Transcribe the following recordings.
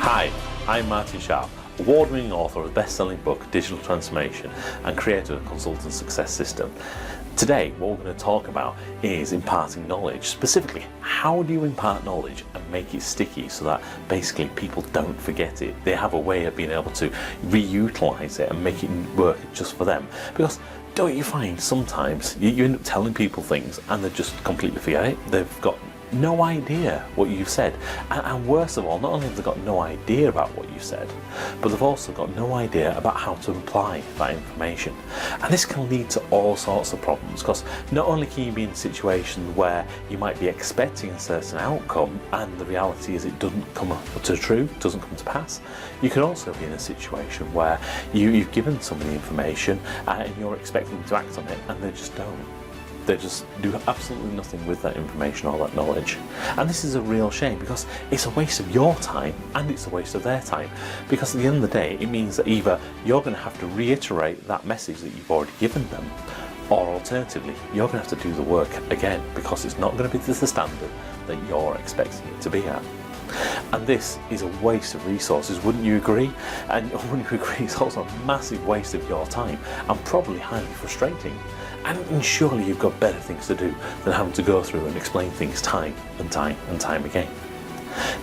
Hi, I'm Martin Sharp, award-winning author of the best-selling book Digital Transformation and creator of the Consultant Success System. Today, what we're going to talk about is imparting knowledge. Specifically, how do you impart knowledge and make it sticky so that basically people don't forget it? They have a way of being able to reutilize it and make it work just for them. Because don't you find sometimes you end up telling people things and they just completely forget it? They've got no idea what you've said, and worse of all, not only have they got no idea about what you said, but they've also got no idea about how to apply that information. And this can lead to all sorts of problems, because not only can you be in situations where you might be expecting a certain outcome and the reality is it doesn't come to true, doesn't come to pass. You can also be in a situation where you've given somebody information and you're expecting them to act on it and they just don't. They just do absolutely nothing with that information or that knowledge. And this is a real shame, because it's a waste of your time and it's a waste of their time. Because at the end of the day, it means that either you're going to have to reiterate that message that you've already given them, or alternatively, you're going to have to do the work again, because it's not going to be to the standard that you're expecting it to be at. And this is a waste of resources, wouldn't you agree? And wouldn't you agree, it's also a massive waste of your time and probably highly frustrating. And surely you've got better things to do than having to go through and explain things time and time and time again.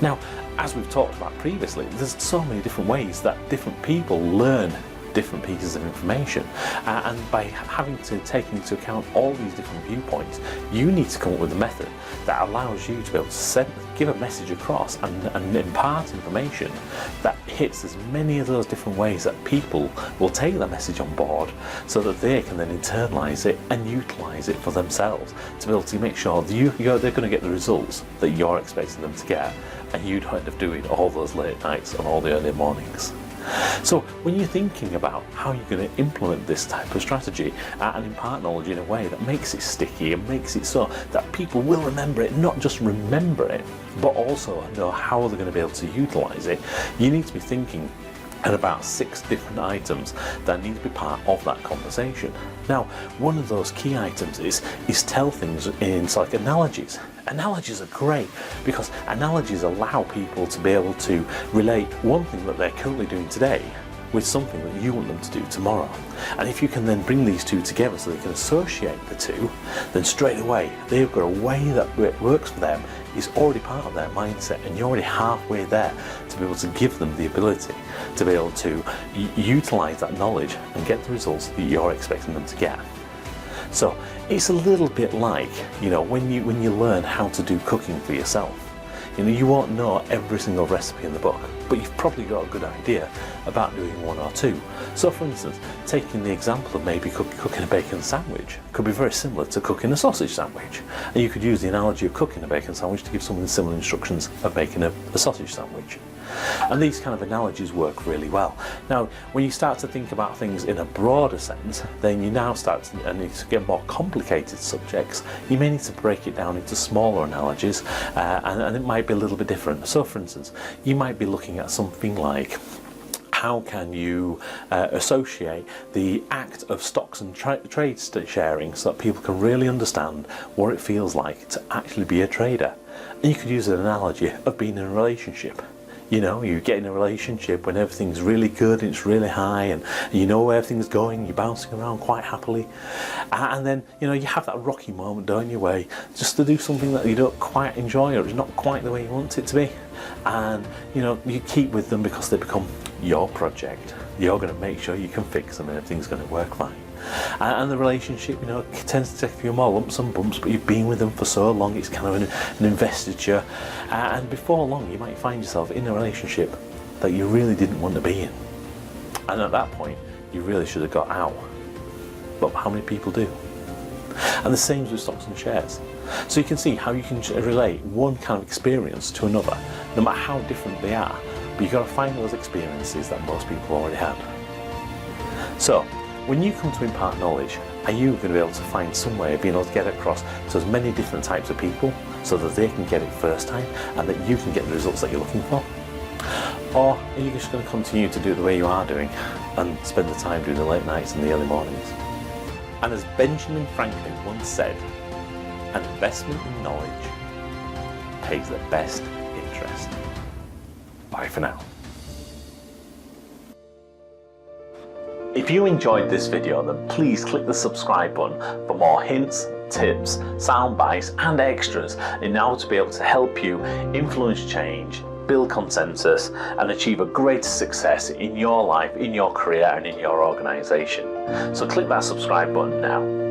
Now, as we've talked about previously, there's so many different ways that different people learn different pieces of information, and by having to take into account all these different viewpoints, you need to come up with a method that allows you to be able to give a message across and impart information that hits as many of those different ways that people will take that message on board, so that they can then internalize it and utilize it for themselves to be able to make sure that they're going to get the results that you're expecting them to get, and you don't end up doing all those late nights and all the early mornings. So when you're thinking about how you're going to implement this type of strategy and impart knowledge in a way that makes it sticky and makes it so that people will remember it, not just remember it, but also know how they're going to be able to utilize it, you need to be thinking at about 6 different items that need to be part of that conversation. Now, one of those key items is tell things in like analogies. Analogies are great because analogies allow people to be able to relate one thing that they're currently doing today with something that you want them to do tomorrow. And if you can then bring these two together so they can associate the two, then straight away they've got a way that works for them, is already part of their mindset, and you're already halfway there to be able to give them the ability to be able to utilize that knowledge and get the results that you're expecting them to get. So it's a little bit like, when you learn how to do cooking for yourself. You won't know every single recipe in the book, but you've probably got a good idea about doing 1 or 2. So for instance, taking the example of maybe cooking a bacon sandwich could be very similar to cooking a sausage sandwich. And you could use the analogy of cooking a bacon sandwich to give someone similar instructions of making a sausage sandwich. And these kind of analogies work really well. Now, when you start to think about things in a broader sense, then you now start to need to get more complicated subjects. You may need to break it down into smaller analogies, and it might be a little bit different. So for instance, you might be looking at something like, how can you associate the act of stocks and trade sharing so that people can really understand what it feels like to actually be a trader? And you could use an analogy of being in a relationship. You get in a relationship when everything's really good and it's really high, and you know where everything's going, you're bouncing around quite happily, and then you have that rocky moment, don't you, where just to do something that you don't quite enjoy or it's not quite the way you want it to be, and you keep with them because they become your project. You're going to make sure you can fix them and everything's going to work fine. And the relationship, tends to take a few more lumps and bumps, but you've been with them for so long, it's kind of an investiture. And before long, you might find yourself in a relationship that you really didn't want to be in. And at that point, you really should have got out. But how many people do? And the same with stocks and shares. So you can see how you can relate one kind of experience to another, no matter how different they are. But you've got to find those experiences that most people already had. So, when you come to impart knowledge, are you going to be able to find some way of being able to get across to as many different types of people so that they can get it first time and that you can get the results that you're looking for? Or are you just going to continue to do it the way you are doing and spend the time doing the late nights and the early mornings? And as Benjamin Franklin once said, an investment in knowledge pays the best interest. Bye. Bye for now. If you enjoyed this video, then please click the subscribe button for more hints, tips, sound bites and extras in order to be able to help you influence change, build consensus and achieve a greater success in your life, in your career and in your organisation. So click that subscribe button now.